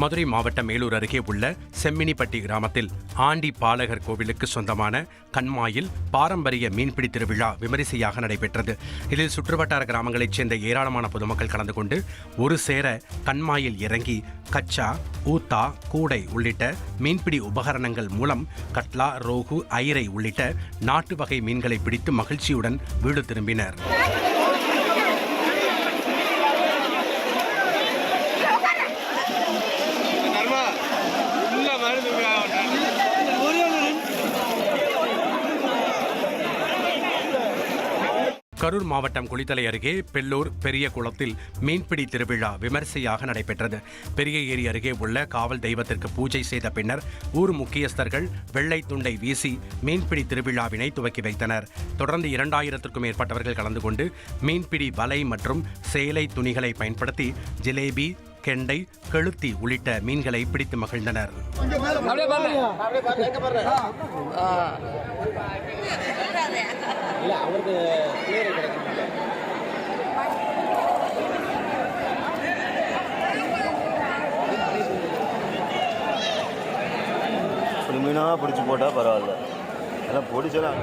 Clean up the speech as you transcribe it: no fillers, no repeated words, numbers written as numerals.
மதுரை மாவட்டம் மேலூர் அருகே உள்ள செம்மினிப்பட்டி கிராமத்தில் ஆண்டி பாலகர் கோவிலுக்கு சொந்தமான கண்மாயில் பாரம்பரிய மீன்பிடி திருவிழா விமரிசையாக நடைபெற்றது. இதில் சுற்றுவட்டார கிராமங்களைச் சேர்ந்த ஏராளமான பொதுமக்கள் கலந்து கொண்டு ஒரு சேர கண்மாயில் இறங்கி கச்சா, ஊத்தா, கூடை உள்ளிட்ட மீன்பிடி உபகரணங்கள் மூலம் கட்லா, ரோகு, ஐரை உள்ளிட்ட நாட்டு வகை மீன்களை பிடித்து மகிழ்ச்சியுடன் வீடு திரும்பினர். கரூர் மாவட்டம் குளித்தலை அருகே பெல்லூர் பெரிய குளத்தில் மீன்பிடி திருவிழா விமரிசையாக நடைபெற்றது. பெரிய ஏரி அருகே உள்ள காவல் தெய்வத்திற்கு பூஜை செய்த பின்னர் ஊர் முக்கியஸ்தர்கள் வெள்ளை துண்டை வீசி மீன்பிடி திருவிழாவினை துவக்கி வைத்தனர். தொடர்ந்து 2000க்கும் மேற்பட்டவர்கள் கலந்து கொண்டு மீன்பிடி வலை மற்றும் சேலை துணிகளை பயன்படுத்தி ஜிலேபி, கெண்டை, கெளுத்தி உள்ளிட்ட மீன்களை பிடித்து மகிழ்ந்தனர். மீனா பிடிச்சி போட்டா பரவாயில்ல, எல்லாம் பிடிச்சலாம்.